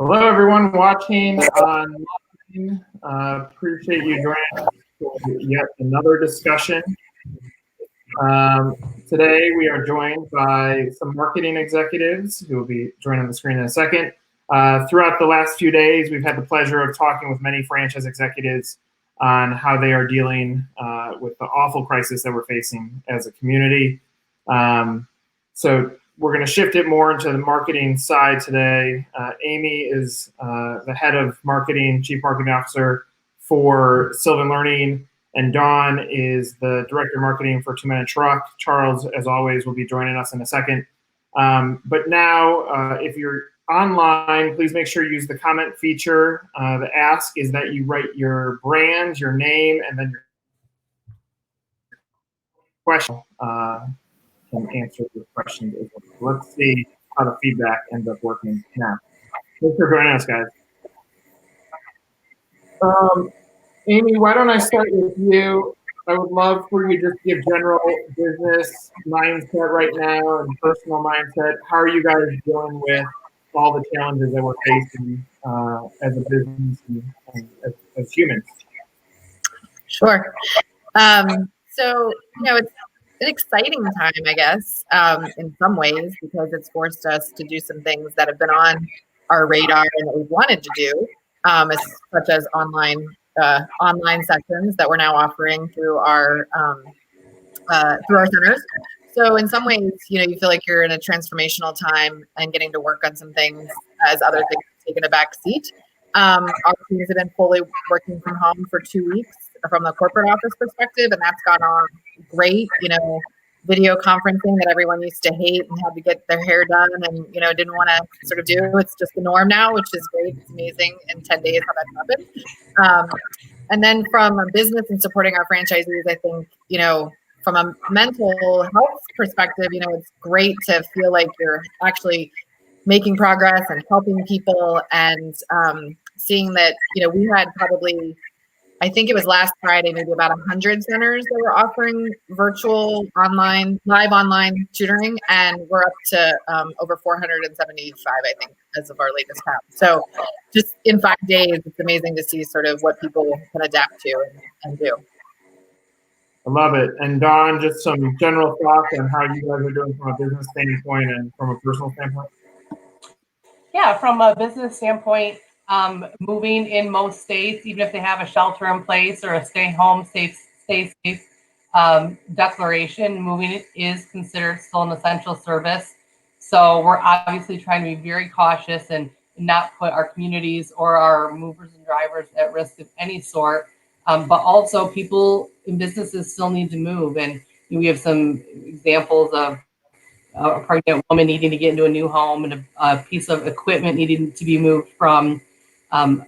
Hello, everyone watching online. Appreciate you joining us for yet another discussion. Today, we are joined by some marketing executives who will be joining the screen in a second. Throughout the last few days, we've had the pleasure of talking with many franchise executives on how they are dealing with the awful crisis that we're facing as a community. So we're going to shift it more into the marketing side today. Amy is the head of marketing, chief marketing officer for Sylvan Learning, and Dawn is the director of marketing for 2 Minute Truck. Charles, as always, will be joining us in a second. But now, if you're online, please make sure you use the comment feature. The ask is that you write your brand, your name, and then your question. Can answer the questions as well. Let's see how the feedback ends up working now. Thanks for joining us, guys. Amy, why don't I start with you? I would love for you just to give general business mindset right now and personal mindset. How are you guys dealing with all the challenges that we're facing as a business and as humans? Sure. So, it's an exciting time, I guess, in some ways, because it's forced us to do some things that have been on our radar and that we wanted to do, such as online sessions that we're now offering through our centers. So in some ways, you feel like you're in a transformational time and getting to work on some things as other things have taken a back seat. Our teams have been fully working from home for 2 weeks from the corporate office perspective, and that's gone on great. Video conferencing that everyone used to hate and had to get their hair done and, didn't want to sort of do. It's just the norm now, which is great. It's amazing in 10 days how that's happened. And then from a business and supporting our franchisees, I think, from a mental health perspective, it's great to feel like you're actually making progress and helping people and seeing that, we had probably, I think it was last Friday, maybe about 100 centers that were offering virtual live online tutoring, and we're up to over 475, I think, as of our latest count. So just in 5 days, it's amazing to see sort of what people can adapt to and do. I love it. And Dawn, just some general thoughts on how you guys are doing from a business standpoint and from a personal standpoint? Yeah, from a business standpoint, moving in most states, even if they have a shelter in place or a stay home, stay safe declaration, moving is considered still an essential service. So we're obviously trying to be very cautious and not put our communities or our movers and drivers at risk of any sort. But also people in businesses still need to move. And we have some examples of a pregnant woman needing to get into a new home and a piece of equipment needing to be moved from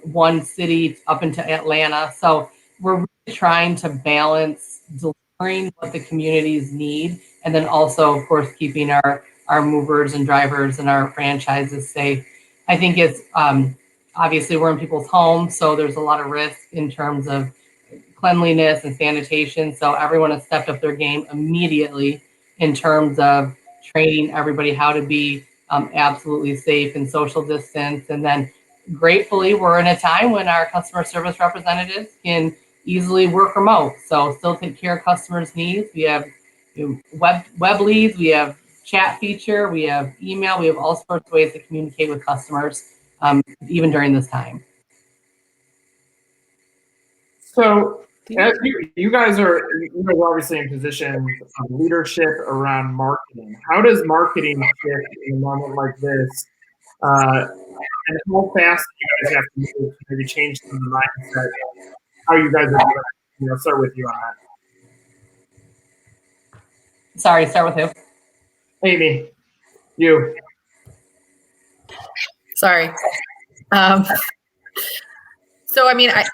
one city up into Atlanta. So we're really trying to balance delivering what the communities need, and then also, of course, keeping our movers and drivers and our franchises safe. I think it's obviously we're in people's homes, so there's a lot of risk in terms of cleanliness and sanitation. So everyone has stepped up their game immediately in terms of training everybody how to be absolutely safe and social distance. And then gratefully, we're in a time when our customer service representatives can easily work remote. So still take care of customers' needs. We have web leads, we have chat feature, we have email, we have all sorts of ways to communicate with customers, even during this time. So as you guys are obviously in positions of leadership around marketing. How does marketing shift in a moment like this? And how fast do you guys have to move to maybe change some of the mindset? How you guys are doing? I'll start with you on that. Sorry, start with who? Amy, you. Sorry. So, I mean, I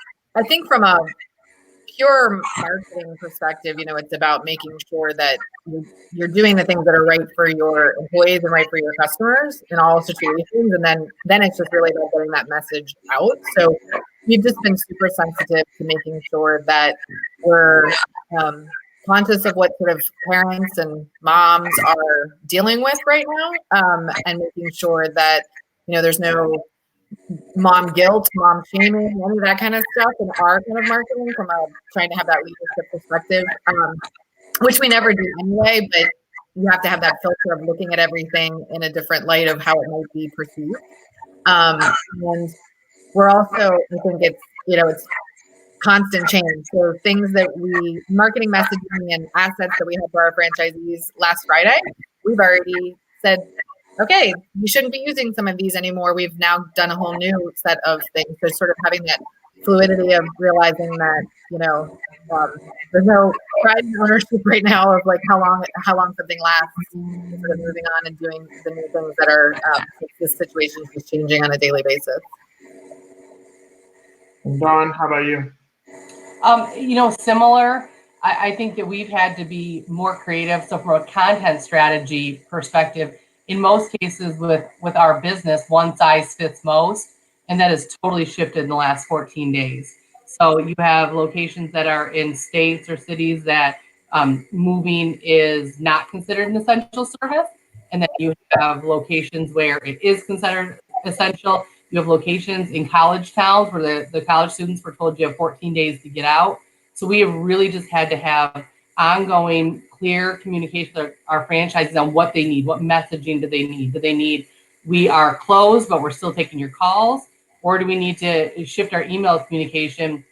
think from a pure marketing perspective, it's about making sure that you're doing the things that are right for your employees and right for your customers in all situations. And then it's just really about getting that message out. So we've just been super sensitive to making sure that we're conscious of what sort of parents and moms are dealing with right now, and making sure that, there's no mom guilt, mom shaming, any of that kind of stuff in our kind of marketing from trying to have that leadership perspective, which we never do anyway, but you have to have that filter of looking at everything in a different light of how it might be perceived. And we're also, I think it's constant change. So things that marketing messaging and assets that we have for our franchisees last Friday, we've already said, okay, you shouldn't be using some of these anymore. We've now done a whole new set of things. So sort of having that fluidity of realizing that, there's no pride in ownership right now of like how long something lasts, sort of moving on and doing the new things that are, this situation is changing on a daily basis. Dawn, how about you? Similar. I think that we've had to be more creative. So from a content strategy perspective, in most cases with our business, one size fits most, and that has totally shifted in the last 14 days. So you have locations that are in states or cities that moving is not considered an essential service, and then you have locations where it is considered essential. You have locations in college towns where the college students were told you have 14 days to get out. So we have really just had to have ongoing, clear communication with our franchises on what they need. What messaging do they need? Do they need, we are closed, but we're still taking your calls? Or do we need to shift our email communication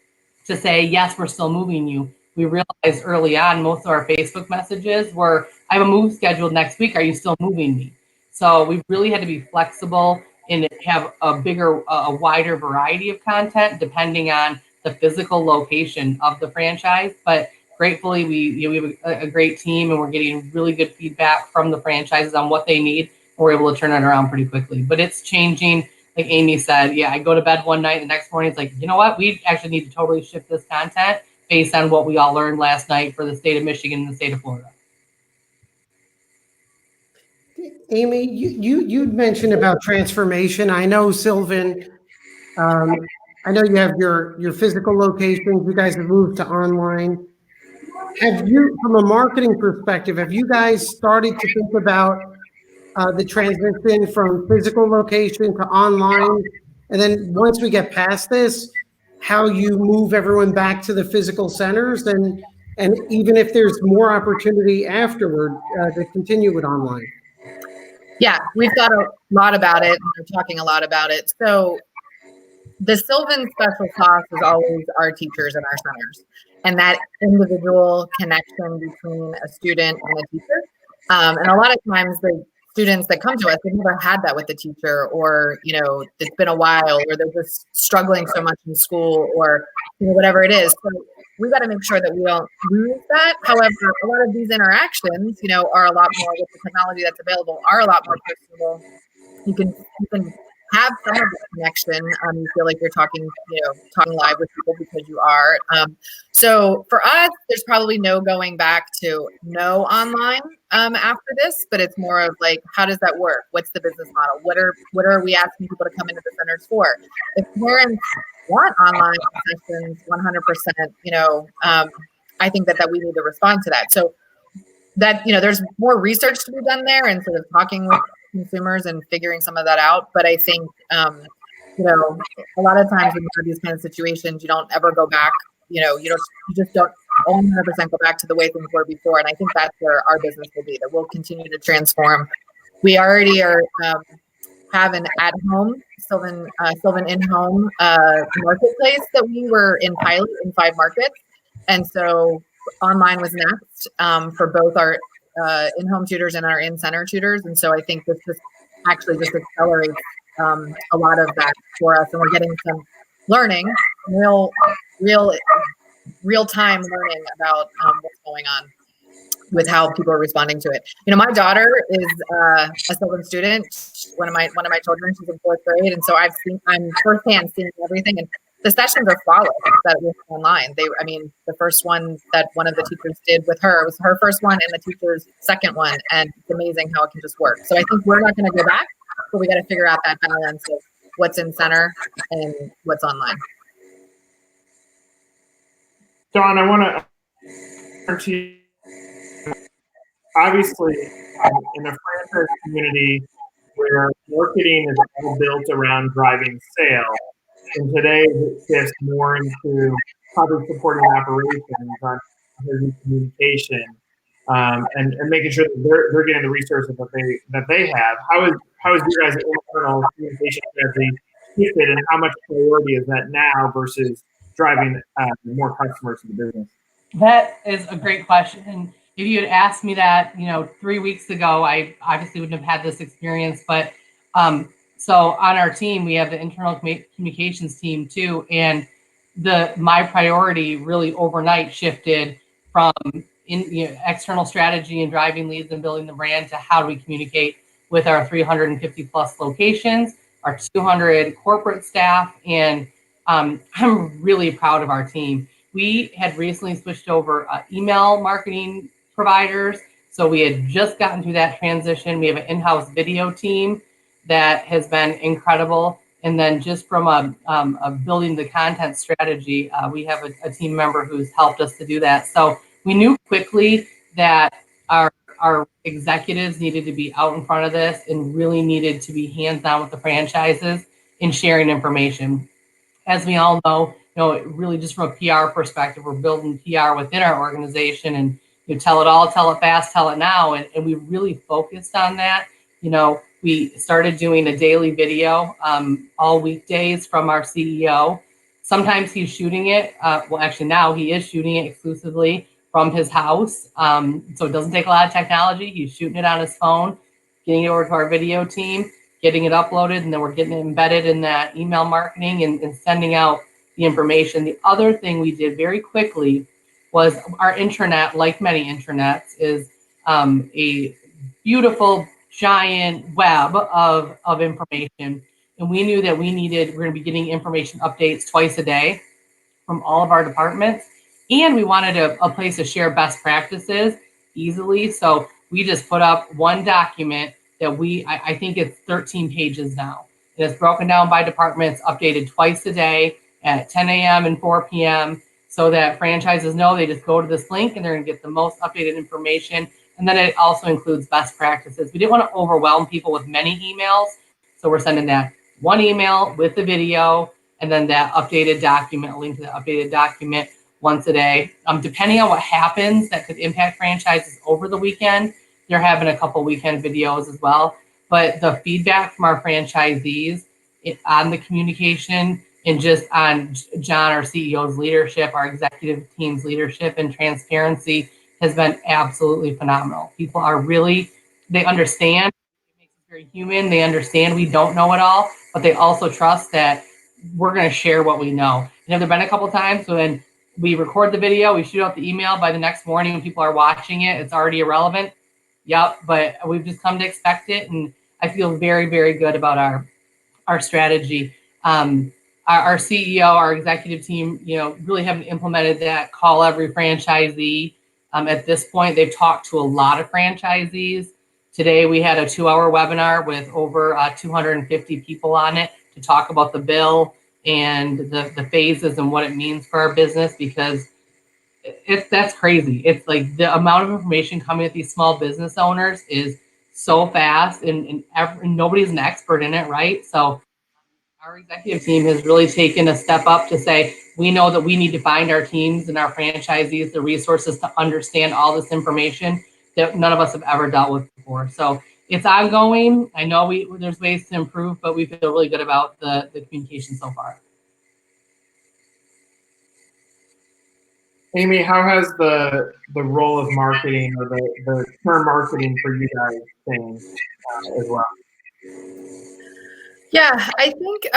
to say, yes, we're still moving you? We realized early on, most of our Facebook messages were, I have a move scheduled next week. Are you still moving me? So we really had to be flexible and have a wider variety of content depending on the physical location of the franchise. But gratefully, we have a great team and we're getting really good feedback from the franchises on what they need. We're able to turn it around pretty quickly. But it's changing. Like Amy said, yeah, I go to bed one night, the next morning it's like, you know what? We actually need to totally shift this content based on what we all learned last night for the state of Michigan and the state of Florida. Amy, you'd mentioned about transformation. I know, Sylvan, I know you have your physical locations. You guys have moved to online. Have you, from a marketing perspective, have you guys started to think about the transition from physical location to online? And then once we get past this, how you move everyone back to the physical centers, and even if there's more opportunity afterward to continue with online? Yeah, we've thought a lot about it. We're talking a lot about it. So the Sylvan special sauce is always our teachers and our centers, and that individual connection between a student and a teacher. And a lot of times the students that come to us, they've never had that with the teacher, or, it's been a while, or they're just struggling so much in school, or, whatever it is. So we got to make sure that we don't lose that. However, a lot of these interactions, are a lot more with the technology that's available, are a lot more personable. You can have some of the connection. You feel like you're talking live with people because you are. So for us, there's probably no going back to no online after this, but it's more of like, how does that work? What's the business model? What are we asking people to come into the centers for? If parents want online sessions, 100%, I think that we need to respond to that. So that, there's more research to be done there, and sort of talking with consumers and figuring some of that out. But I think, a lot of times when you have these kind of situations, you don't ever go back, you just don't 100% go back to the way things were before. And I think that's where our business will be, that we'll continue to transform. We already have an at-home Sylvan in-home marketplace that we were in pilot in 5 markets. And so online was next for both our in-home tutors and our in-center tutors. And so I think this actually just accelerates a lot of that for us. And we're getting some learning, real-time learning about what's going on with how people are responding to it. My daughter is a Sylvan student. One of my children, she's in 4th grade. And so I'm firsthand seeing everything. And the sessions are flawless that we have online. The first one that one of the teachers did with her was her first one and the teacher's second one. And it's amazing how it can just work. So I think we're not going to go back, but we got to figure out that balance of what's in center and what's online. Dawn, I want to turn to you. Obviously, in the franchise community, where marketing is all built around driving sales. And today it shifts more into probably supporting operations on communication, and making sure that they're getting the resources that they have. How is your guys' internal communication strategy shifted, and how much priority is that now versus driving more customers to the business? That is a great question. And if you had asked me that, 3 weeks ago, I obviously wouldn't have had this experience. But so on our team, we have the internal communications team too. And my priority really overnight shifted from external strategy and driving leads and building the brand to how do we communicate with our 350 plus locations, our 200 corporate staff. And I'm really proud of our team. We had recently switched over email marketing providers. So we had just gotten through that transition. We have an in-house video team that has been incredible. And then just from a building the content strategy, we have a team member who's helped us to do that. So we knew quickly that our executives needed to be out in front of this and really needed to be hands-on with the franchises in sharing information. As we all know, really just from a PR perspective, we're building PR within our organization, and tell it all, tell it fast, tell it now. And we really focused on that. We started doing a daily video all weekdays from our CEO. Sometimes he's shooting it. Well, actually now he is shooting it exclusively from his house. So it doesn't take a lot of technology. He's shooting it on his phone, getting it over to our video team, getting it uploaded, and then we're getting it embedded in that email marketing and sending out the information. The other thing we did very quickly was our intranet, like many intranets, is a beautiful giant web of information. And we knew that we're going to be getting information updates twice a day from all of our departments. And we wanted a place to share best practices easily. So we just put up one document that I think it's 13 pages now. And it's broken down by departments, updated twice a day at 10 a.m. and 4 p.m. so that franchises know they just go to this link and they're going to get the most updated information. And then it also includes best practices. We didn't want to overwhelm people with many emails. So we're sending that one email with the video and then that updated document, a link to the updated document once a day. Depending on what happens that could impact franchises over the weekend, they're having a couple weekend videos as well. But the feedback from our franchisees on the communication and just on John, our CEO's leadership, our executive team's leadership and transparency has been absolutely phenomenal. People are they understand. It makes us very human. They understand we don't know it all, but they also trust that we're going to share what we know. And have there been a couple times when we record the video, we shoot out the email, by the next morning when people are watching it, it's already irrelevant? Yep, but we've just come to expect it, and I feel very, very good about our strategy. Our CEO, our executive team, really haven't implemented that call every franchisee. At this point, they've talked to a lot of franchisees. Today, we had a 2-hour webinar with over 250 people on it to talk about the bill and the phases and what it means for our business, because that's crazy. It's like the amount of information coming at these small business owners is so fast, and nobody's an expert in it, right? So our executive team has really taken a step up to say, we know that we need to find our teams and our franchisees the resources to understand all this information that none of us have ever dealt with before. So it's ongoing. I know there's ways to improve, but we feel really good about the communication so far. Amy, how has the role of marketing or the term marketing for you guys changed as well? Yeah, I think,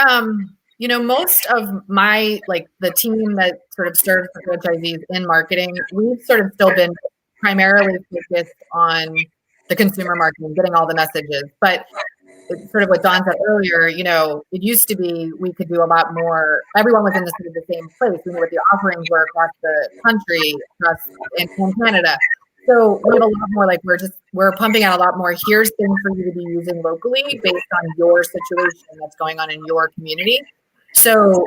most of the team that sort of serves the franchisees in marketing, we've sort of still been primarily focused on the consumer marketing, getting all the messages. But it's sort of what Don said earlier, it used to be we could do a lot more. Everyone was in the same place. We knew what the offerings were across the country, in Canada. So we have a lot more, we're pumping out a lot more. Here's things for you to be using locally based on your situation that's going on in your community. So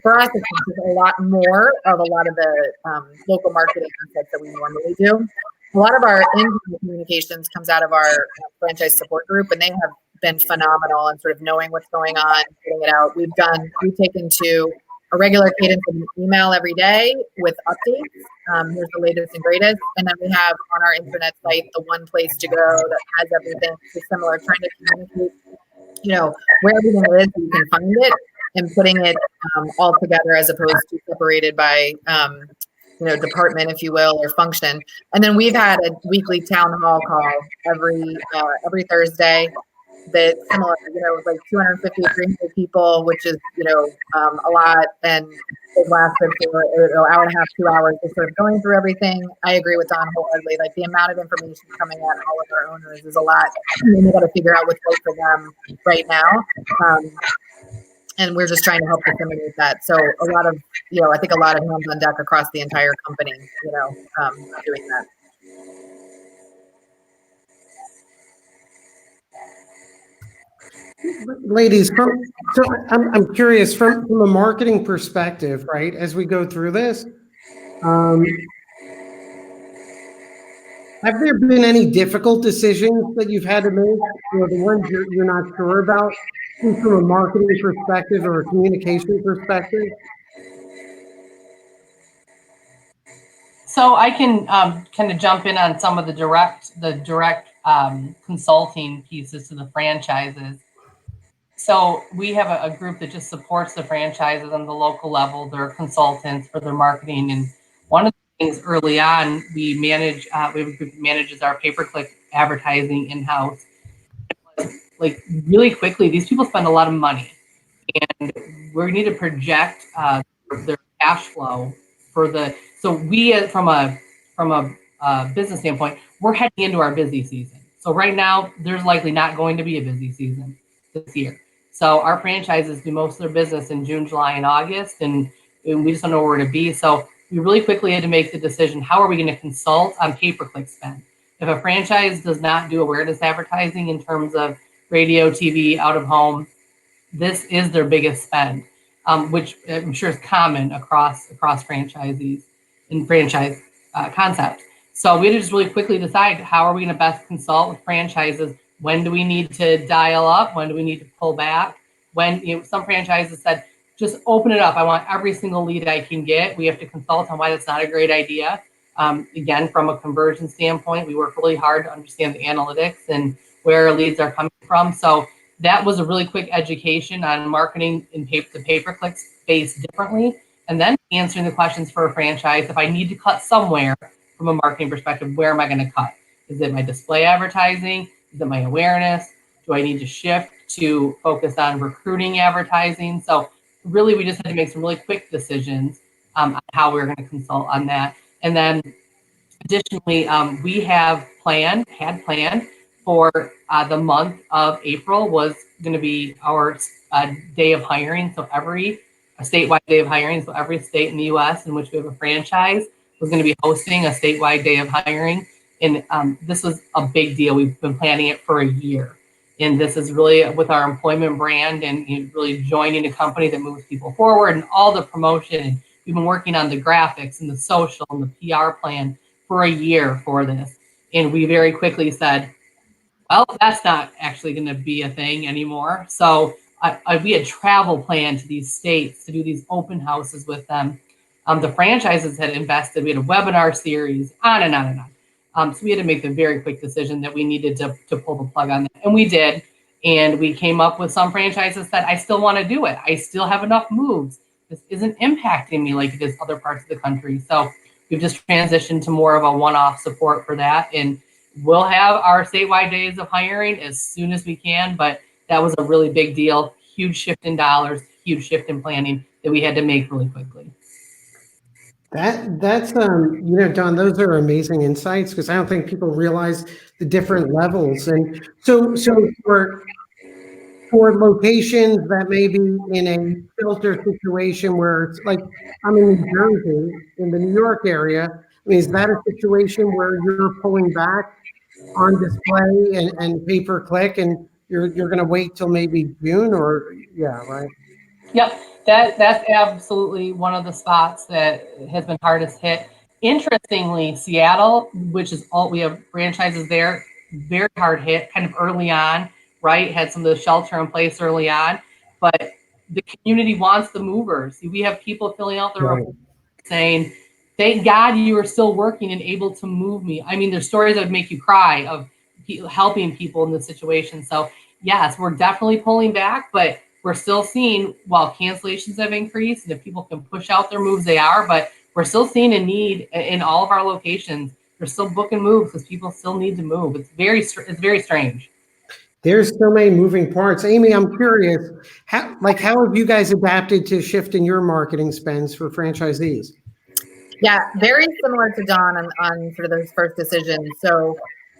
for us, it's a lot more of a lot of the local marketing assets that we normally do. A lot of our internal communications comes out of our franchise support group, and they have been phenomenal and sort of knowing what's going on, getting it out. We've taken to a regular cadence of an email every day with updates. Here's the latest and greatest. And then we have on our internet site, the one place to go that has everything. It's similar, trying to communicate, where everything is, you can find it, and putting it all together as opposed to separated by, department, if you will, or function. And then we've had a weekly town hall call every Thursday. That's similar, like 250, 300 people, which is, a lot. And it lasted for an hour and a half, 2 hours, just sort of going through everything. I agree with Don wholeheartedly. Like the amount of information coming at all of our owners is a lot. And we got to figure out what's right for them right now. And we're just trying to help disseminate that. So a lot of, I think a lot of hands on deck across the entire company, doing that. Ladies, so I'm curious from a marketing perspective, right? As we go through this, have there been any difficult decisions that you've had to make, the ones you're not sure about, from a marketing perspective or a communication perspective? So I can kind of jump in on some of the direct consulting pieces to the franchises. So we have a group that just supports the franchises on the local level. They're consultants for their marketing. And one of the things early on, we have a group that manages our pay-per-click advertising in-house. Like really quickly, these people spend a lot of money, and we need to project their cash flow for the. So we, from a business standpoint, we're heading into our busy season. So right now, there's likely not going to be a busy season this year. So our franchises do most of their business in June, July, and August, and we just don't know where to be. So we really quickly had to make the decision: how are we going to consult on pay-per-click spend? If a franchise does not do awareness advertising in terms of radio, TV, out of home, this is their biggest spend, which I'm sure is common across franchisees and franchise concepts. So we had to just really quickly decide, how are we going to best consult with franchises? When do we need to dial up? When do we need to pull back? When some franchises said, just open it up. I want every single lead I can get. We have to consult on why that's not a great idea. Again, from a conversion standpoint, we work really hard to understand the analytics and where our leads are coming from. So that was a really quick education on marketing in the pay-per-click space differently. And then answering the questions for a franchise. If I need to cut somewhere from a marketing perspective, where am I going to cut? Is it my display advertising? Is it my awareness? Do I need to shift to focus on recruiting advertising? So really, we just had to make some really quick decisions on how we were going to consult on that. And then additionally, we had planned for the month of April was going to be our day of hiring. So a statewide day of hiring. So every state in the U.S. in which we have a franchise was going to be hosting a statewide day of hiring. And this was a big deal. We've been planning it for a year. And this is really with our employment brand and really joining a company that moves people forward and all the promotion. And we've been working on the graphics and the social and the PR plan for a year for this. And we very quickly said, well, that's not actually going to be a thing anymore. So we had travel planned to these states to do these open houses with them. The franchises had invested. We had a webinar series, on and on and on. So we had to make the very quick decision that we needed to pull the plug on that. And we did. And we came up with some franchises that I still want to do it. I still have enough moves. This isn't impacting me like it is other parts of the country. So we've just transitioned to more of a one-off support for that. And we'll have our statewide days of hiring as soon as we can. But that was a really big deal. Huge shift in dollars, huge shift in planning that we had to make really quickly. That's Don, those are amazing insights, because I don't think people realize the different levels. And so for locations that may be in a filter situation where it's like, I'm in New Jersey, in the New York area, I mean, is that a situation where you're pulling back on display and pay-per-click, and you're going to wait till maybe June, or right? Yep, that's absolutely one of the spots that has been hardest hit. Interestingly, Seattle, which is we have franchises there, very hard hit kind of early on. right? Had some of the shelter in place early on, but the community wants the movers. We have people filling out their reports saying, thank God you are still working and able to move me. I mean, there's stories that would make you cry of helping people in this situation. So yes, we're definitely pulling back, but we're still seeing, while cancellations have increased, and if people can push out their moves, they are, but we're still seeing a need in all of our locations. They're still booking moves because people still need to move. It's very strange. There's so many moving parts. Amy, I'm curious, how have you guys adapted to shifting your marketing spends for franchisees? Yeah, very similar to Don on sort of those first decisions. So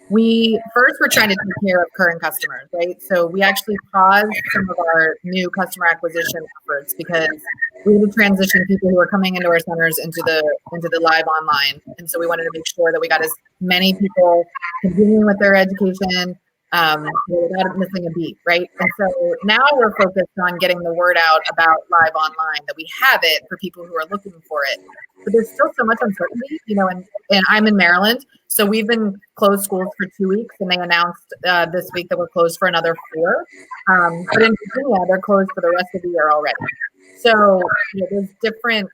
we first were trying to take care of current customers, right? So we actually paused some of our new customer acquisition efforts because we would transition people who are coming into our centers into the live online. And so we wanted to make sure that we got as many people continuing with their education without missing a beat, right? And so now we're focused on getting the word out about live online, that we have it for people who are looking for it. But there's still so much uncertainty, and I'm in Maryland. So we've been closed schools for 2 weeks, and they announced this week that we're closed for another 4. But in Virginia, they're closed for the rest of the year already. So there's different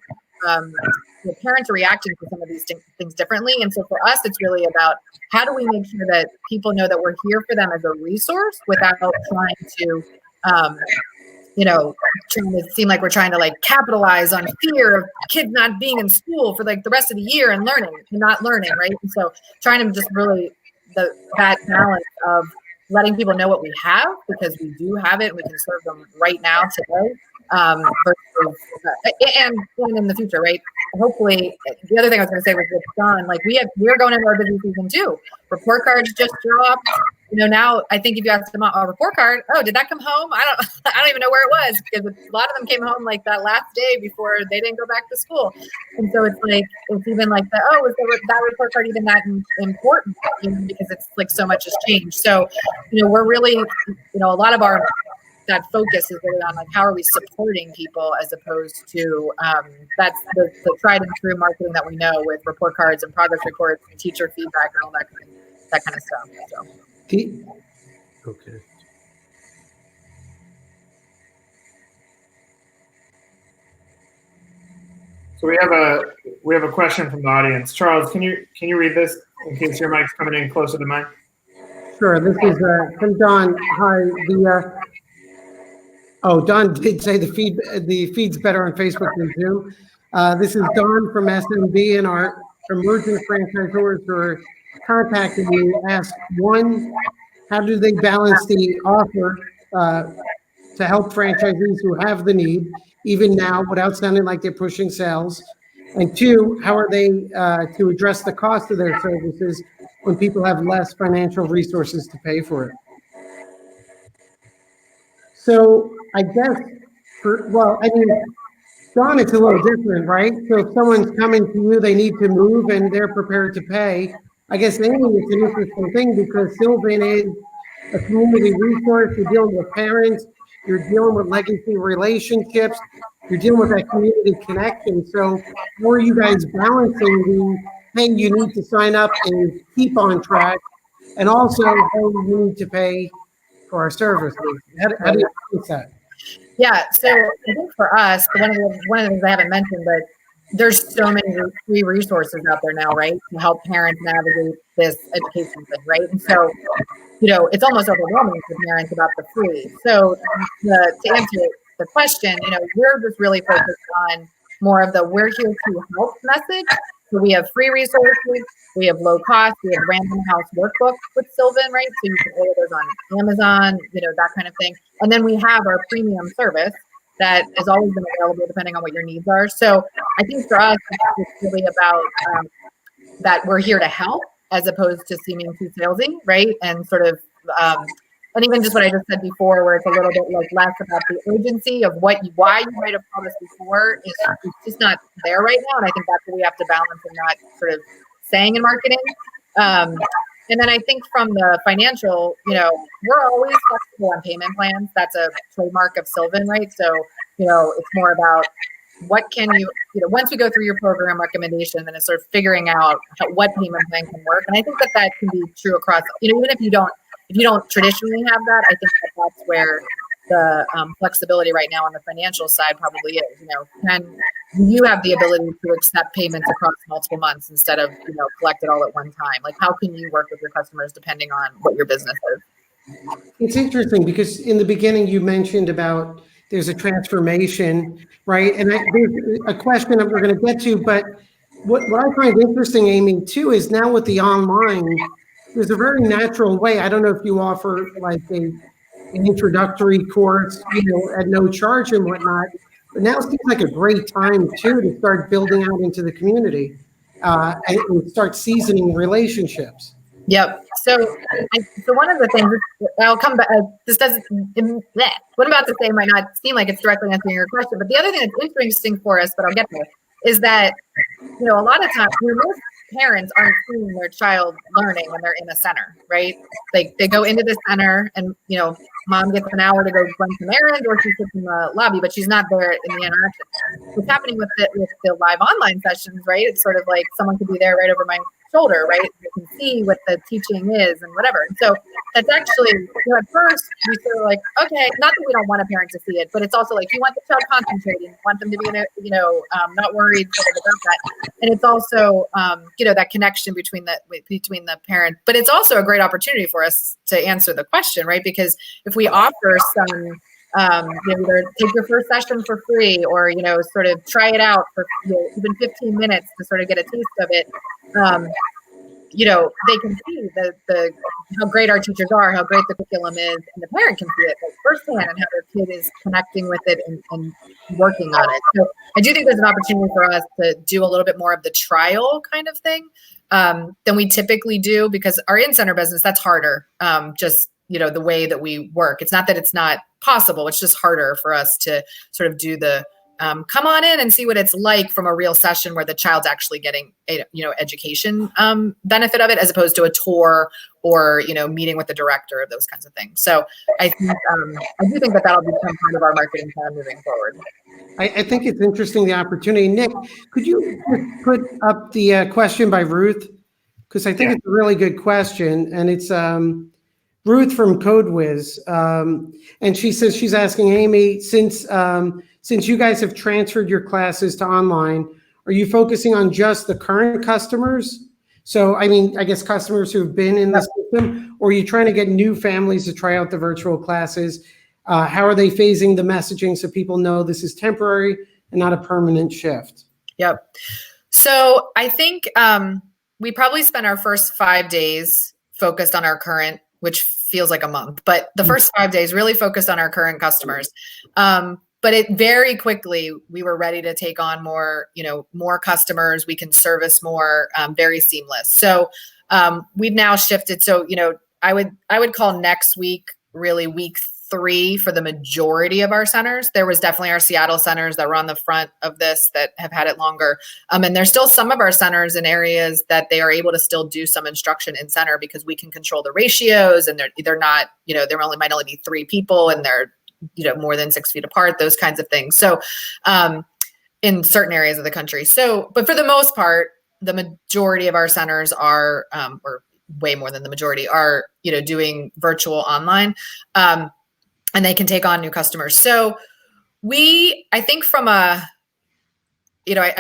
parents are reacting to some of these things differently. And so for us, it's really about how do we make sure that people know that we're here for them as a resource without trying to trying to seem like we're trying to capitalize on fear of kids not being in school for the rest of the year and not learning, right? And so trying to just really that balance of letting people know what we have, because we do have it and we can serve them right now today, versus, and in the future, right? Hopefully, the other thing I was going to say was with Don, we're going into our busy season too. Report cards just dropped. Now I think if you ask them a report card, oh, did that come home? I don't even know where it was, because a lot of them came home that last day before they didn't go back to school. And so it's even was that report card even that important? Because it's so much has changed. So we're really a lot of that focus is really on how are we supporting people, as opposed to that's the tried and true marketing that we know with report cards and progress reports and teacher feedback and all that kind of stuff. So. Okay. So we have a question from the audience. Charles, can you read this in case your mic's coming in closer to mine? Sure. This is from Don. Hi. Don did say the feed's better on Facebook than Zoom. This is Don from SMB, and our emerging franchisors who are contacting me ask, one, how do they balance the offer to help franchisees who have the need, even now, without sounding like they're pushing sales? And two, how are they to address the cost of their services when people have less financial resources to pay for it? So I guess, Don, it's a little different, right? So if someone's coming to you, they need to move and they're prepared to pay. I guess, Amy, it's an interesting thing because Sylvan is a community resource. You're dealing with parents, you're dealing with legacy relationships, you're dealing with that community connection. So how are you guys balancing hey, you need to sign up and keep on track, and also hey, you need to pay for our services? How do you balance that? Yeah, so I think for us, one of the things I haven't mentioned, but there's so many free resources out there now, right, to help parents navigate this education thing, right? And so, it's almost overwhelming for parents about the free. So to answer the question, we're just really focused on more of the we're here to help message. So we have free resources, we have low cost, we have Random House workbook with Sylvan, right? So you can order those on Amazon, that kind of thing. And then we have our premium service that has always been available depending on what your needs are. So I think for us, it's really about that we're here to help, as opposed to seeming too salesy, right? And sort of, and even just what I just said before, where it's a little bit less about the urgency of why you might have called us before is just not there right now. And I think that's what we have to balance and not sort of saying in marketing. And then I think from the financial, we're always flexible on payment plans. That's a trademark of Sylvan, right? So, it's more about what can you, once we go through your program recommendation, then it's sort of figuring out what payment plan can work. And I think that can be true across, even if you if you don't traditionally have that, I think that's where the flexibility right now on the financial side probably is. Can you have the ability to accept payments across multiple months instead of collect it all at one time? Like, how can you work with your customers depending on what your business is? It's interesting because in the beginning you mentioned about there's a transformation, right? And there's a question that we're going to get to, but what I find interesting, Amy, too, is now with the online, there's a very natural way. I don't know if you offer like an introductory course, at no charge and whatnot, but now it seems like a great time too to start building out into the community and start seasoning relationships. Yep. So one of the things I'll come back. This doesn't. What I'm about to say might not seem like it's directly answering your question, but the other thing that's interesting for us, but I'll get there, is that a lot of times most parents aren't seeing their child learning when they're in a center, right? Like they go into the center, and mom gets an hour to go run some errands, or she sits in the lobby, but she's not there in the interaction. What's happening with the live online sessions, right? It's sort of like someone could be there right over my shoulder, right? You can see what the teaching is and whatever. And so that's actually, at first we sort of like, okay, not that we don't want a parent to see it, but it's also like you want the child concentrating, you want them to be not worried sort of about that. And it's also that connection between the parent, but it's also a great opportunity for us to answer the question, right? Because if we offer some either take your first session for free or sort of try it out for even 15 minutes to sort of get a taste of it, they can see the how great our teachers are, how great the curriculum is, and the parent can see it firsthand and how their kid is connecting with it and working on it. So I do think there's an opportunity for us to do a little bit more of the trial kind of thing than we typically do, because our in-center business, that's harder. Just the way that we work. It's not that it's not possible. It's just harder for us to sort of do the come on in and see what it's like from a real session where the child's actually getting a education benefit of it, as opposed to a tour or meeting with the director of those kinds of things. So I think I do think that'll become part of our marketing plan moving forward. I think it's interesting, the opportunity. Nick, could you put up the question by Ruth? Because I think it's a really good question, and it's Ruth from CodeWiz, and she says she's asking Amy, since you guys have transferred your classes to online, are you focusing on just the current customers? So, I guess customers who've been in the system, or are you trying to get new families to try out the virtual classes? How are they phasing the messaging so people know this is temporary and not a permanent shift? Yep. So I think we probably spent our first 5 days focused on our current, which feels like a month, but the first 5 days really focused on our current customers. But it very quickly, we were ready to take on more customers. We can service more, very seamless. So we've now shifted. So, I would call next week really week 3 for the majority of our centers. There was definitely our Seattle centers that were on the front of this that have had it longer. And there's still some of our centers in areas that they are able to still do some instruction in center because we can control the ratios, and they're not, there might only be 3 people and they're, more than 6 feet apart, those kinds of things. So in certain areas of the country. So, but for the most part, the majority of our centers are, or way more than the majority are, doing virtual online. And they can take on new customers. So I think from I've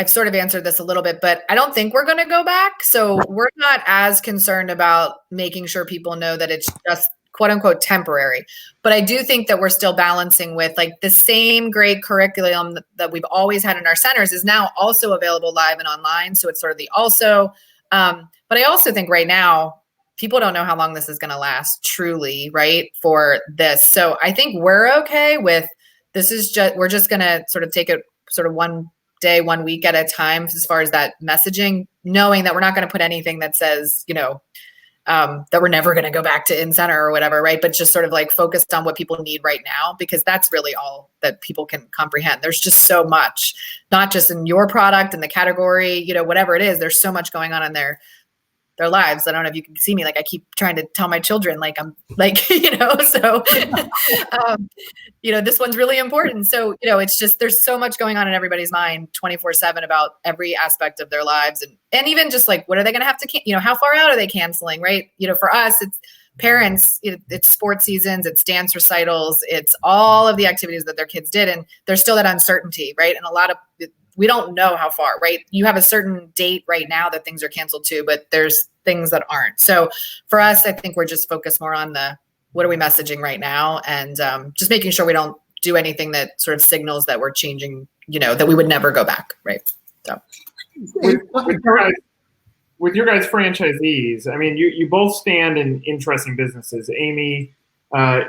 sort of answered this a little bit, but I don't think we're going to go back. So we're not as concerned about making sure people know that it's just quote unquote temporary. But I do think that we're still balancing with like the same great curriculum that we've always had in our centers is now also available live and online. So it's sort of the also. But I also think right now, people don't know how long this is going to last truly, right, for this. So I think we're okay with this we're just going to sort of take it sort of 1 day, 1 week at a time as far as that messaging, knowing that we're not going to put anything that says, that we're never going to go back to in-center or whatever, right? But just sort of like focused on what people need right now, because that's really all that people can comprehend. There's just so much, not just in your product and the category, whatever it is, there's so much going on in their lives. I don't know if you can see me, like I keep trying to tell my children, like I'm like, so, this one's really important. So, it's just, there's so much going on in everybody's mind 24/7 about every aspect of their lives. And even just like, what are they going to have to, how far out are they canceling? Right. For us, it's parents, it's sports seasons, it's dance recitals, it's all of the activities that their kids did. And there's still that uncertainty, right? And we don't know how far, right? You have a certain date right now that things are canceled to, but there's things that aren't. So for us, I think we're just focused more on what are we messaging right now, and just making sure we don't do anything that sort of signals that we're changing, that we would never go back, right? So with your guys' franchisees, I mean, you both stand in interesting businesses. Amy,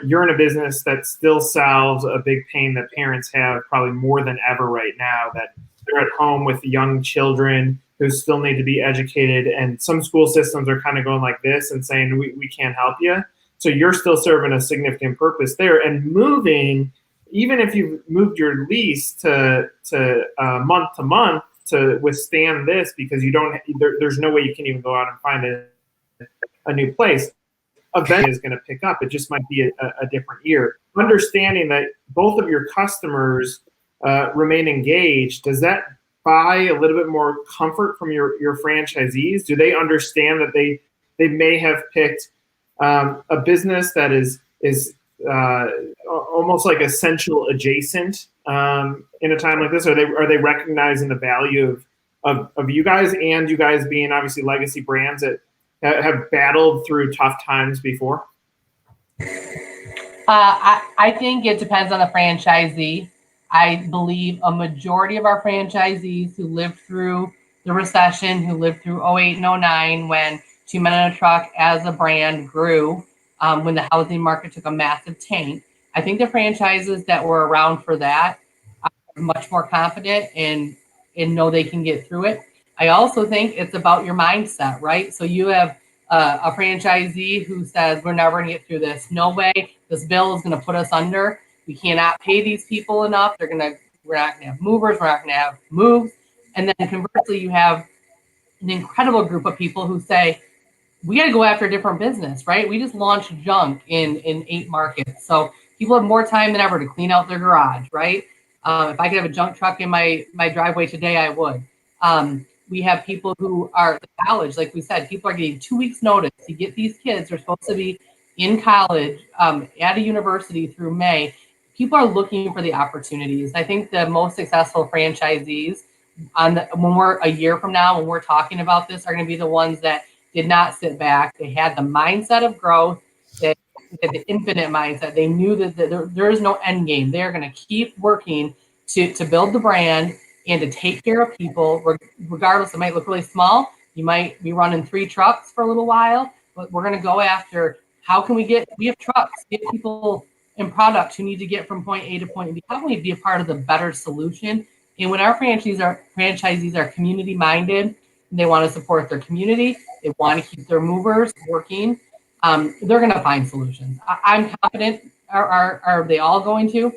you're in a business that still solves a big pain that parents have probably more than ever right now, that they're at home with young children who still need to be educated, and some school systems are kind of going like this and saying, we can't help you. So you're still serving a significant purpose there, and moving, even if you've moved your lease to month to month to withstand this, because there's no way you can even go out and find a new place. Event is going to pick up. It just might be a different year. Understanding that both of your customers remain engaged, does that buy a little bit more comfort from your franchisees? Do they understand that they may have picked a business that is almost like essential adjacent in a time like this? Are they recognizing the value of you guys, and you guys being obviously legacy brands that have battled through tough times before? I think it depends on the franchisee. I believe a majority of our franchisees who lived through the recession, who lived through 08 and 09, when Two Men and a Truck as a brand grew, when the housing market took a massive tank. I think the franchises that were around for that are much more confident and know they can get through it. I also think it's about your mindset, right? So you have a franchisee who says, we're never going to get through this. No way. This bill is going to put us under. We cannot pay these people enough. We're not going to have movers. We're not going to have moves. And then conversely, you have an incredible group of people who say, we got to go after a different business, right? We just launched junk in 8 markets. So people have more time than ever to clean out their garage, right? If I could have a junk truck in my driveway today, I would. We have people who are at college, like we said, people are getting 2 weeks notice to get these kids. They're supposed to be in college, at a university through May. People are looking for the opportunities. I think the most successful franchisees when we're a year from now, when we're talking about this, are going to be the ones that did not sit back. They had the mindset of growth. They had the infinite mindset. They knew that there is no end game. They're going to keep working to build the brand and to take care of people, regardless. It might look really small. You might be running 3 trucks for a little while, but we're going to go after how can we have trucks, we have people and products who need to get from point A to point B. How can we be a part of the better solution? And when our franchisees are community minded, they want to support their community, they want to keep their movers working, they're going to find solutions. I'm confident. Are they all going to?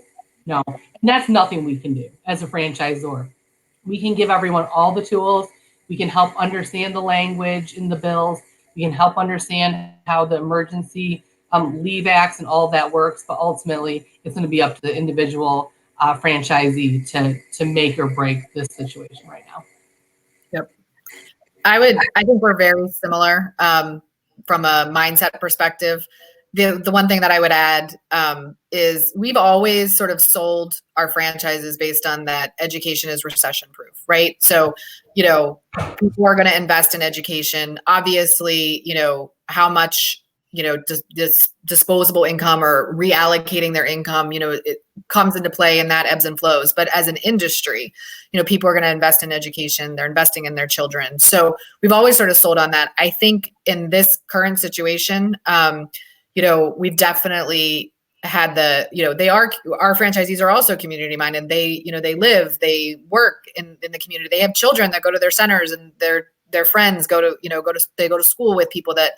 No. And that's nothing we can do as a franchisor. We can give everyone all the tools. We can help understand the language in the bills. We can help understand how the emergency leave acts and all of that works. But ultimately, it's going to be up to the individual franchisee to make or break this situation right now. Yep. I think we're very similar from a mindset perspective. The one thing that I would add is we've always sort of sold our franchises based on that education is recession proof, right? So, people are going to invest in education. Obviously, how much, this disposable income or reallocating their income, it comes into play and that ebbs and flows. But as an industry, people are going to invest in education. They're investing in their children. So we've always sort of sold on that. I think in this current situation, we've definitely had our franchisees are also community minded. They work in the community. They have children that go to their centers, and their friends go to school with people that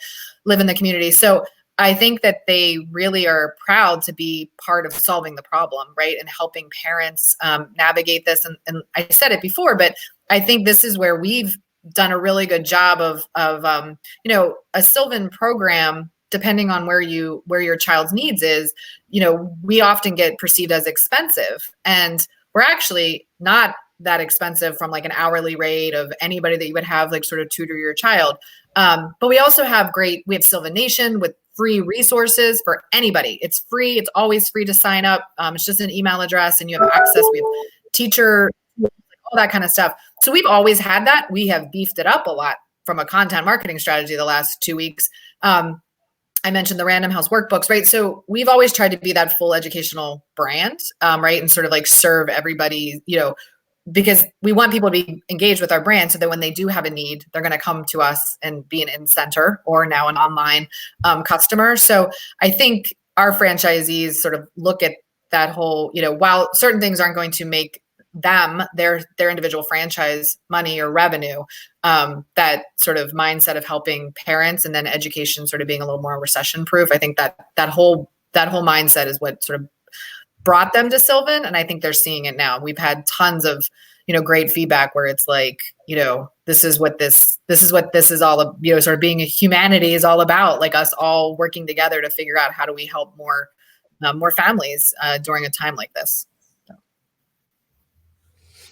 live in the community. So I think that they really are proud to be part of solving the problem, right? And helping parents navigate this. And I said it before, but I think this is where we've done a really good job of a Sylvan program. Depending on where your child's needs is, we often get perceived as expensive, and we're actually not that expensive from like an hourly rate of anybody that you would have like sort of tutor your child. But we also have we have Sylvan Nation with free resources for anybody. It's free. It's always free to sign up. It's just an email address and you have access. We have teacher, all that kind of stuff. So we've always had that. We have beefed it up a lot from a content marketing strategy the last 2 weeks. I mentioned the Random House workbooks, right? So we've always tried to be that full educational brand, right? And sort of like serve everybody, because we want people to be engaged with our brand so that when they do have a need, they're going to come to us and be an in-center or now an online customer. So I think our franchisees sort of look at that whole, while certain things aren't going to make them, their individual franchise money or revenue, that sort of mindset of helping parents and then education sort of being a little more recession proof. I think that whole mindset is what sort of brought them to Sylvan. And I think they're seeing it now. We've had tons of, great feedback where it's like, this is what this is all, sort of being a humanity is all about, like us all working together to figure out how do we help more families during a time like this.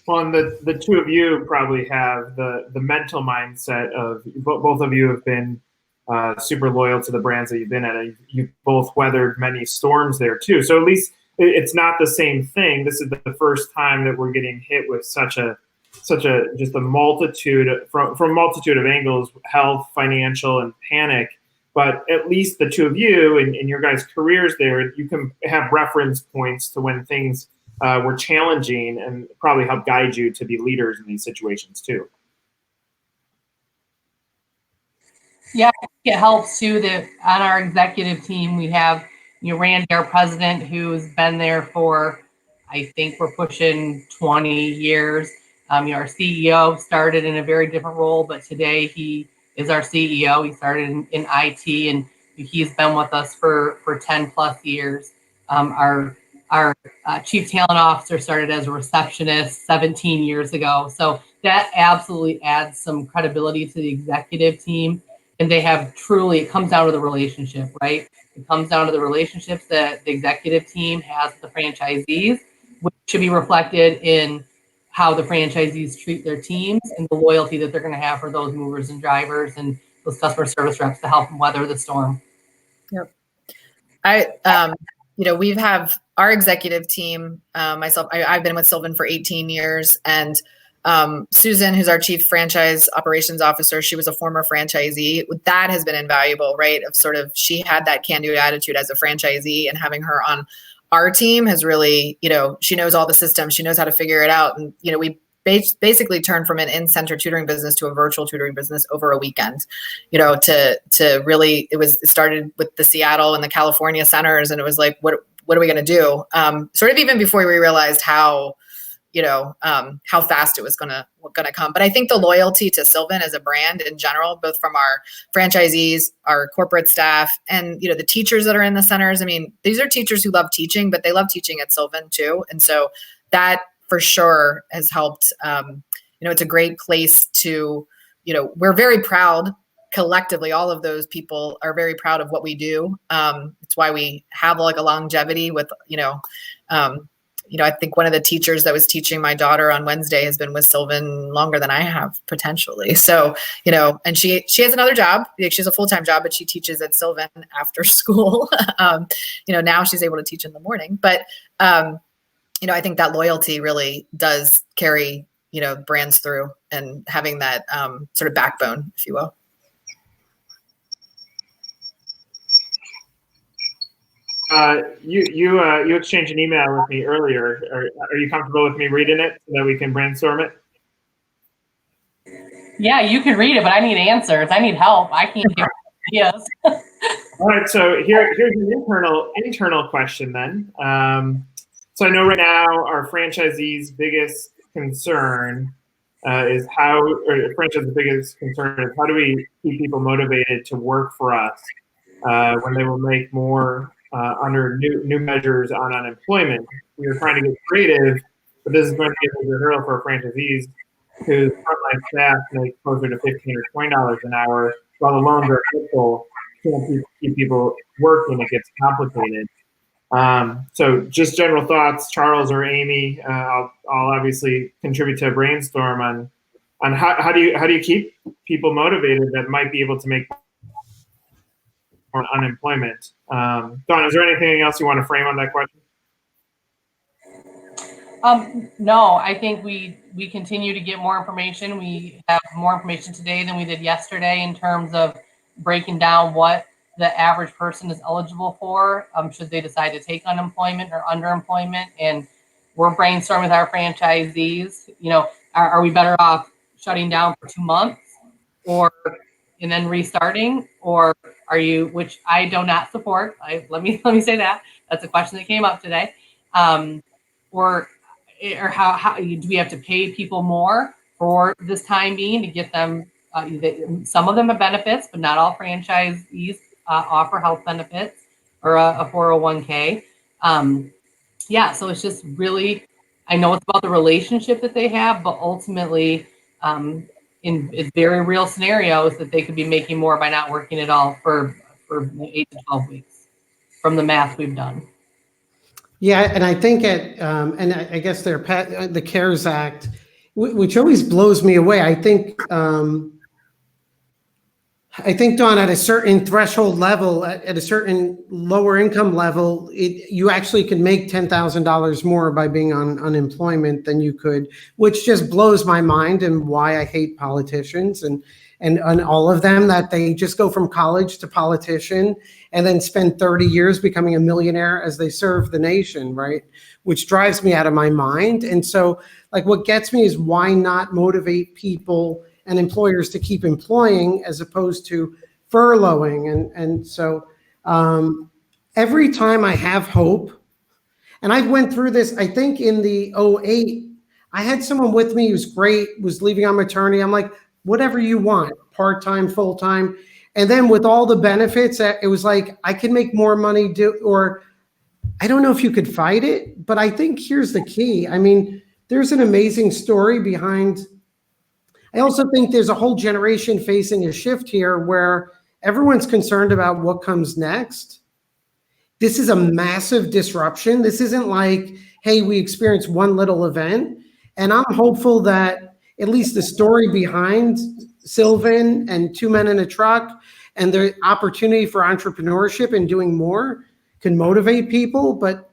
Well, and the two of you probably have the mental mindset of both of you have been super loyal to the brands that you've been at. You've both weathered many storms there too. So at least it's not the same thing. This is the first time that we're getting hit with such a just a multitude from multitude of angles, health, financial, and panic. But at least the two of you in your guys' careers there, you can have reference points to when things were challenging and probably help guide you to be leaders in these situations too. Yeah, it helps too that on our executive team, we have, Randy, our president, who's been there for, I think we're pushing 20 years. Our CEO started in a very different role, but today he is our CEO. He started in IT and he's been with us for 10 plus years. Our chief talent officer started as a receptionist 17 years ago. So that absolutely adds some credibility to the executive team. And they have it comes down to the relationship, right? It comes down to the relationships that the executive team has with the franchisees, which should be reflected in how the franchisees treat their teams and the loyalty that they're going to have for those movers and drivers and those customer service reps to help them weather the storm. Yep. We have our executive team, myself, I've been with Sylvan for 18 years, and Susan, who's our chief franchise operations officer, she was a former franchisee. That has been invaluable, right? Of sort of, she had that can-do attitude as a franchisee, and having her on our team has really, she knows all the systems, she knows how to figure it out. And, we basically turned from an in-center tutoring business to a virtual tutoring business over a weekend, to really, it started with the Seattle and the California centers. And it was like, what are we going to do? Sort of even before we realized how fast it was going to come. But I think the loyalty to Sylvan as a brand in general, both from our franchisees, our corporate staff, and, the teachers that are in the centers. I mean, these are teachers who love teaching, but they love teaching at Sylvan too. And so that for sure has helped. It's a great place to, we're very proud collectively. All of those people are very proud of what we do. It's why we have like a longevity with, I think one of the teachers that was teaching my daughter on Wednesday has been with Sylvan longer than I have potentially. So, and she has another job. She has a full-time job, but she teaches at Sylvan after school. Now she's able to teach in the morning, but, I think that loyalty really does carry, brands through, and having that sort of backbone, if you will. You exchanged an email with me earlier. Are you comfortable with me reading it so that we can brainstorm it? Yeah, you can read it, but I need answers. I need help. I can't do ideas. All right, so here's an internal question then. So I know right now our franchisee's biggest concern is how do we keep people motivated to work for us when they will make more under new measures on unemployment. We are trying to get creative, but this is going to be a major hurdle for our franchisees whose frontline staff make closer to $15 or $20 an hour, while the loans are helpful. Can't keep people working. It gets complicated. So just general thoughts, Charles or Amy. I'll obviously contribute to a brainstorm on how do you keep people motivated that might be able to make. on unemployment. Dawn, is there anything else you want to frame on that question? No, I think we continue to get more information. We have more information today than we did yesterday in terms of breaking down what the average person is eligible for, should they decide to take unemployment or underemployment. And we're brainstorming with our franchisees, are we better off shutting down for 2 months and then restarting, or are you, which I do not support. Let me say that. That's a question that came up today. Or how do we have to pay people more for this time being to get them? Some of them have benefits, but not all franchisees offer health benefits or a 401k. So it's just really, I know it's about the relationship that they have, but ultimately, in very real scenarios, that they could be making more by not working at all for 8 to 12 weeks from the math we've done. Yeah, and I think and I guess the CARES Act, which always blows me away. I think Dawn, at a certain threshold level, at a certain lower income level, you actually can make $10,000 more by being on unemployment than you could, which just blows my mind, and why I hate politicians and all of them, that they just go from college to politician and then spend 30 years becoming a millionaire as they serve the nation, right? Which drives me out of my mind. And so, like, what gets me is, why not motivate people and employers to keep employing as opposed to furloughing? And so every time I have hope, and I went through this, I think in the 2008, I had someone with me who's great, was leaving on maternity. I'm like, whatever you want, part-time, full-time. And then with all the benefits, it was like, I can make more money, or I don't know if you could fight it, but I think here's the key. I mean, there's an amazing story behind. I also think there's a whole generation facing a shift here where everyone's concerned about what comes next. This is a massive disruption. This isn't like, hey, we experienced one little event. And I'm hopeful that at least the story behind Sylvan and 2 Men in a Truck and the opportunity for entrepreneurship and doing more can motivate people. But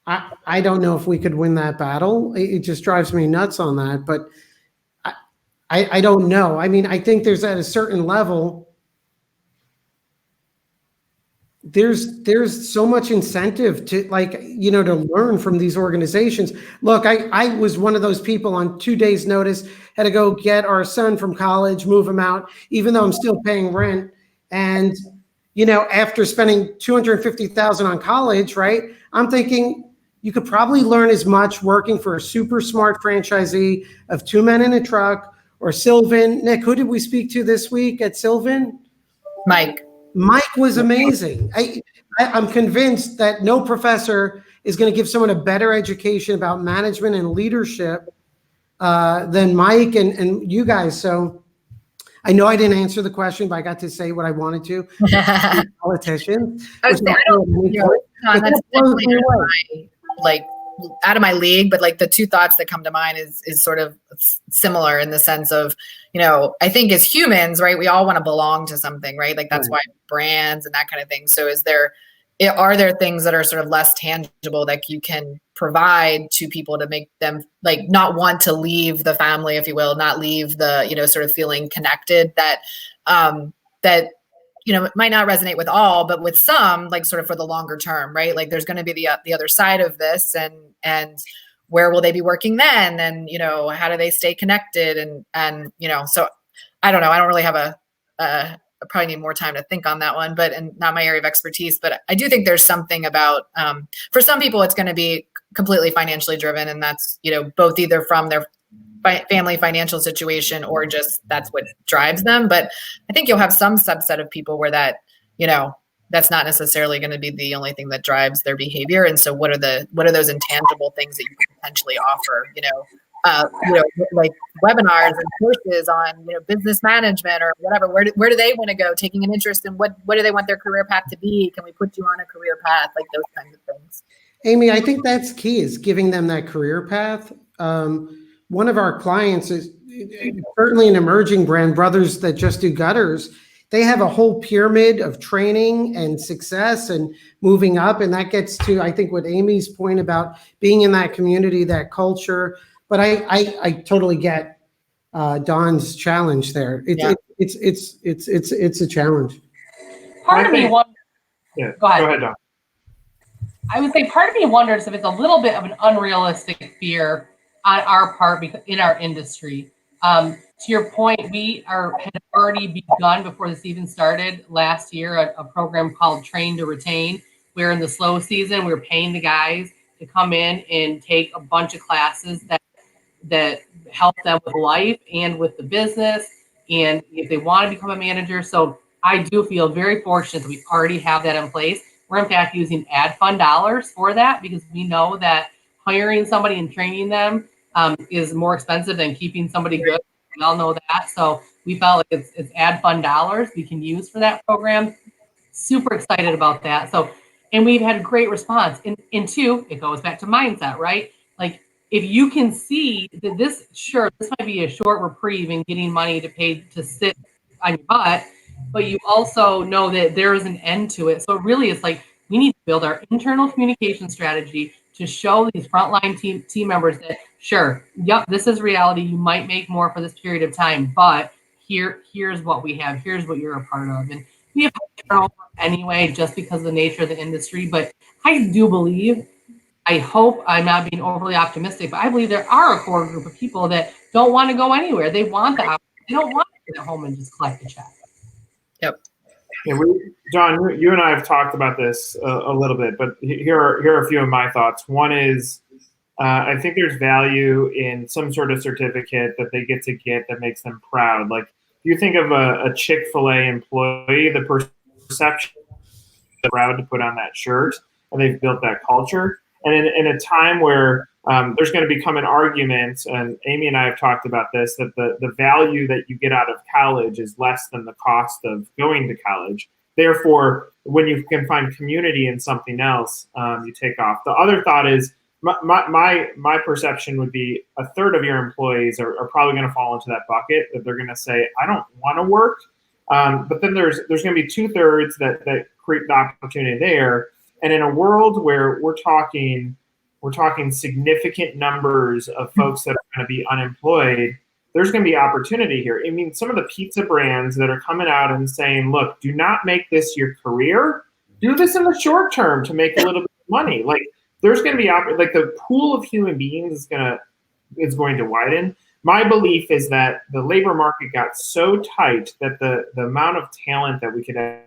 I don't know if we could win that battle. It just drives me nuts on that. But I don't know. I mean, I think there's, at a certain level, there's so much incentive to, to learn from these organizations. Look, I was one of those people on 2 days' notice, had to go get our son from college, move him out, even though I'm still paying rent. And, after spending $250,000 on college, right, I'm thinking you could probably learn as much working for a super smart franchisee of 2 Men in a Truck or Sylvan. Nick, who did we speak to this week at Sylvan? Mike was amazing. I'm convinced that no professor is going to give someone a better education about management and leadership than Mike and you guys. So I know I didn't answer the question, but I got to say what I wanted to. Politicians. That's definitely out of my league, but like the two thoughts that come to mind is sort of similar in the sense of, I think as humans, right, we all want to belong to something, right? Like that's why brands and that kind of thing. So are there things that are sort of less tangible that you can provide to people to make them like not want to leave the family, if you will, not leave the, sort of feeling connected that it might not resonate with all, but with some, like sort of for the longer term, right? Like there's going to be the other side of this, and where will they be working then? And, how do they stay connected? And, so I don't know. I don't really have I probably need more time to think on that one, and not my area of expertise, but I do think there's something about, for some people, it's going to be completely financially driven. And that's, both either from their family financial situation or just that's what drives them. But I think you'll have some subset of people where that, that's not necessarily going to be the only thing that drives their behavior. And so what are those intangible things that you can potentially offer, like webinars and courses on, business management or whatever. Where do they want to go? Taking an interest in what do they want their career path to be? Can we put you on a career path? Like those kinds of things. Amy, I think that's key, is giving them that career path. One of our clients is certainly an emerging brand, brothers that just do gutters. they have a whole pyramid of training and success and moving up. And that gets to, I think, what Amy's point about being in that community, that culture. But I totally get Don's challenge there. It's a challenge. Part of me wonders. Yeah, go ahead. Go ahead, Don. I would say part of me wonders if it's a little bit of an unrealistic fear on our part because in our industry. To your point, we had already begun before this even started last year a program called Train to Retain. We're in the slow season. We're paying the guys to come in and take a bunch of classes that help them with life and with the business, and if they want to become a manager. So I do feel very fortunate that we already have that in place. We're in fact using ad fund dollars for that because we know that hiring somebody and training them is more expensive than keeping somebody good. We all know that. So we felt like it's ad fund dollars we can use for that program. Super excited about that. So, and we've had a great response. And two, it goes back to mindset, right? Like if you can see that this might be a short reprieve in getting money to pay to sit on your butt, but you also know that there is an end to it. So really it's like we need to build our internal communication strategy to show these frontline team members that this is reality. You might make more for this period of time, but here's what we have. Here's what you're a part of. And we have turnover anyway, just because of the nature of the industry. But I do believe, I hope I'm not being overly optimistic, but I believe there are a core group of people that don't want to go anywhere. They want the option. They don't want to sit at home and just collect a check. Yep. Yeah, John, you and I have talked about this a little bit, but here are a few of my thoughts. One is I think there's value in some sort of certificate that they get that makes them proud. Like you think of a Chick-fil-A employee, the perception they're proud to put on that shirt, and they've built that culture. And in a time where there's going to become an argument, and Amy and I have talked about this, that the value that you get out of college is less than the cost of going to college. Therefore, when you can find community in something else, you take off. The other thought is, my perception would be a third of your employees are probably going to fall into that bucket, that they're going to say, I don't want to work. But then there's going to be 2/3 that create the opportunity there. And in a world where we're talking significant numbers of folks that are going to be unemployed, there's going to be opportunity here. I mean, some of the pizza brands that are coming out and saying, look, do not make this your career. Do this in the short term to make a little bit of money. Like there's going to be like the pool of human beings is going to widen. My belief is that the labor market got so tight that the amount of talent that we could have,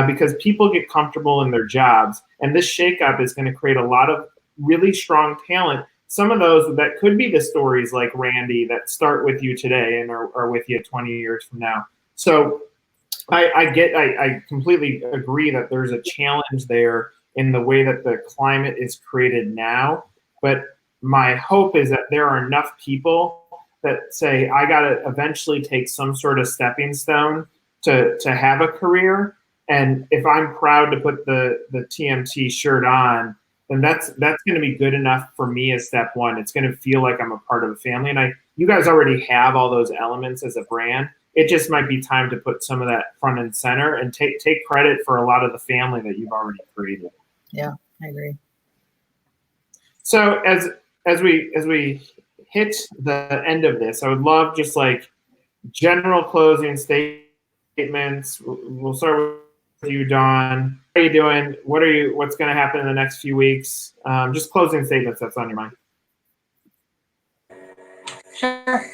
because people get comfortable in their jobs, and this shakeup is going to create a lot of really strong talent. Some of those that could be the stories like Randy that start with you today and are with you 20 years from now. So I completely agree that there's a challenge there in the way that the climate is created now. But my hope is that there are enough people that say, I got to eventually take some sort of stepping stone to have a career. And if I'm proud to put the TMT shirt on, then that's going to be good enough for me as step one. It's going to feel like I'm a part of a family. And you guys already have all those elements as a brand. It just might be time to put some of that front and center and take credit for a lot of the family that you've already created. Yeah, I agree. So as we hit the end of this, I would love just like general closing statements. We'll start with you, Don. How are you doing? What's going to happen in the next few weeks? Just closing statements that's on your mind. Sure.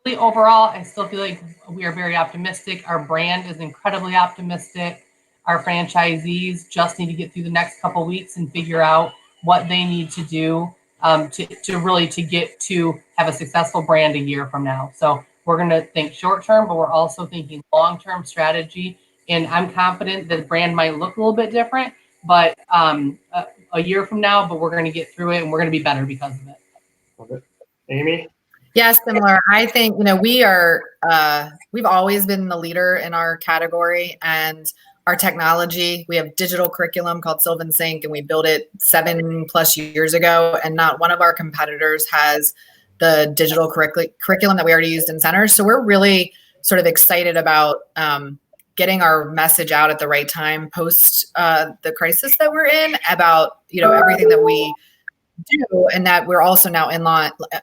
Really overall, I still feel like we are very optimistic. Our brand is incredibly optimistic. Our franchisees just need to get through the next couple of weeks and figure out what they need to do to get to have a successful brand a year from now. So we're going to think short term, but we're also thinking long-term strategy. And I'm confident that the brand might look a little bit different, but a year from now, but we're going to get through it and we're going to be better because of it. Okay. Amy? Yeah, similar. I think, we've always been the leader in our category, and our technology, we have digital curriculum called Sylvan Sync, and we built it 7+ years ago. And not one of our competitors has the digital curriculum that we already used in centers. So we're really sort of excited about getting our message out at the right time post the crisis that we're in about, everything that we do, and that we're also now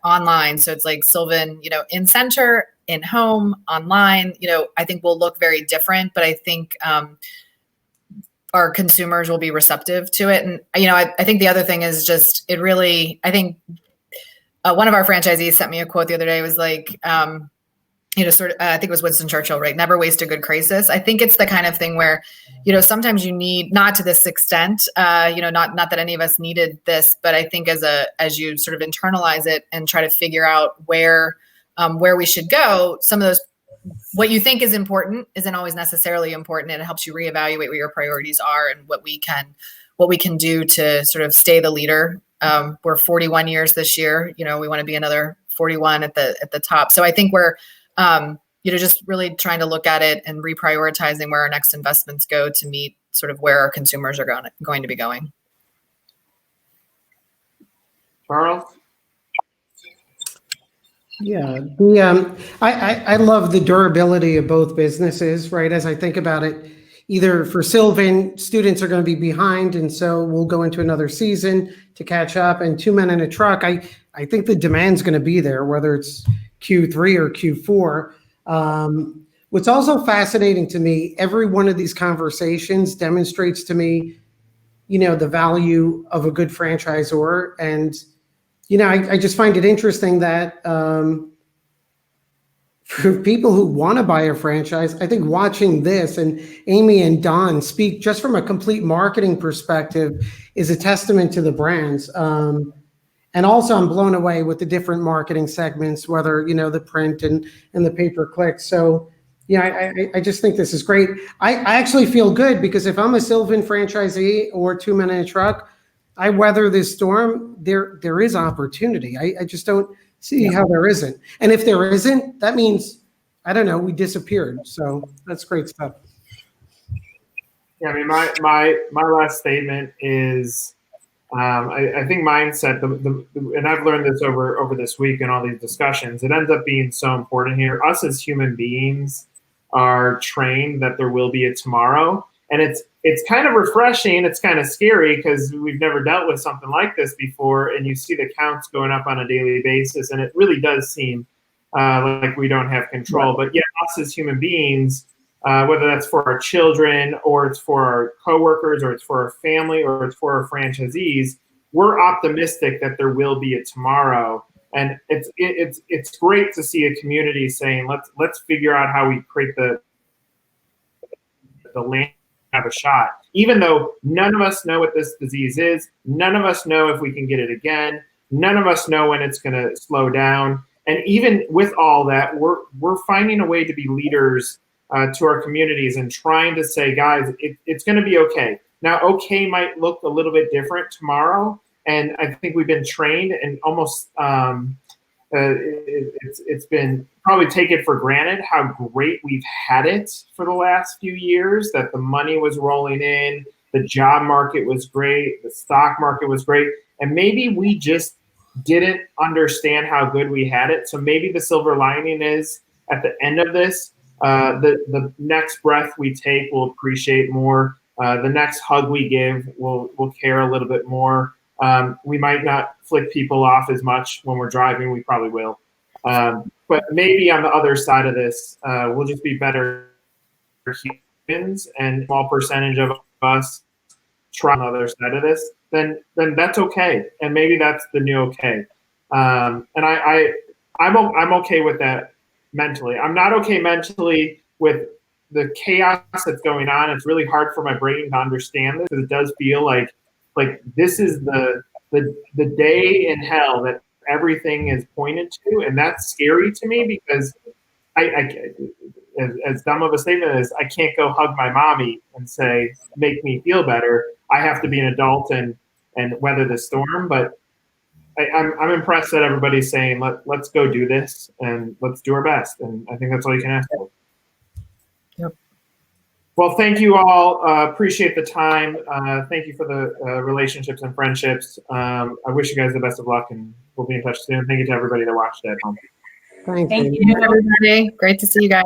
online. So it's like Sylvan, in center, in home, online, I think will look very different, but I think our consumers will be receptive to it. And, I think the other thing is just, I think one of our franchisees sent me a quote the other day. It was like, I think it was Winston Churchill, right? Never waste a good crisis. I think it's the kind of thing where, sometimes you need, not to this extent, not that any of us needed this, but I think as you sort of internalize it and try to figure out where we should go, some of those, what you think is important isn't always necessarily important. And it helps you reevaluate what your priorities are and what we can do to sort of stay the leader. We're 41 years this year. We want to be another 41 at the top. So I think we're, just really trying to look at it and reprioritizing where our next investments go to meet sort of where our consumers are going to be going. Charles? Yeah, I love the durability of both businesses, right? As I think about it, either for Sylvan, students are going to be behind, and so we'll go into another season to catch up. And Two Men in a Truck, I think the demand's going to be there, whether it's Q3 or Q4. What's also fascinating to me, every one of these conversations demonstrates to me, the value of a good franchisor. And I just find it interesting that for people who want to buy a franchise, I think watching this and Amy and Don speak just from a complete marketing perspective is a testament to the brands. And also I'm blown away with the different marketing segments, whether, the print and the pay-per-click. So, I just think this is great. I actually feel good because if I'm a Sylvan franchisee or Two Men in a Truck, I weather this storm, there is opportunity. I just don't see how there isn't. And if there isn't, that means, I don't know, we disappeared. So that's great stuff. Yeah, I mean, my last statement is, I think mindset, and I've learned this over this week and all these discussions, it ends up being so important here. Us as human beings are trained that there will be a tomorrow. And it's kind of refreshing. It's kind of scary because we've never dealt with something like this before. And you see the counts going up on a daily basis. And it really does seem like we don't have control. But yeah, us as human beings, whether that's for our children or it's for our coworkers or it's for our family or it's for our franchisees, we're optimistic that there will be a tomorrow. And it's great to see a community saying, let's figure out how we create the land. Have a shot, even though none of us know what this disease is. None of us know if we can get it again. None of us know when it's going to slow down. And even with all that, we're finding a way to be leaders to our communities and trying to say, guys, it's going to be okay. Now, okay might look a little bit different tomorrow. And I think we've been trained and almost it's been probably take it for granted how great we've had it for the last few years, that the money was rolling in, the job market was great, the stock market was great, and maybe we just didn't understand how good we had it. So maybe the silver lining is at the end of this, the next breath we take, we'll appreciate more. The next hug we give, we'll care a little bit more. We might not flick people off as much when we're driving. We probably will. But maybe on the other side of this, we'll just be better humans, and a small percentage of us try on the other side of this, then that's okay. And maybe that's the new okay. And I'm okay with that mentally. I'm not okay mentally with the chaos that's going on. It's really hard for my brain to understand this because it does feel like this is the day in hell that everything is pointed to, and that's scary to me because I as dumb of a statement as I can't go hug my mommy and say make me feel better. I have to be an adult and weather the storm. But I'm impressed that everybody's saying let's go do this and let's do our best, and I think that's all you can ask for. Yep. Well, thank you all. Appreciate the time. Thank you for the relationships and friendships. I wish you guys the best of luck, and we'll be in touch soon. Thank you to everybody that watched at home. Thanks, Thank Amy. you. Everybody, great to see you guys.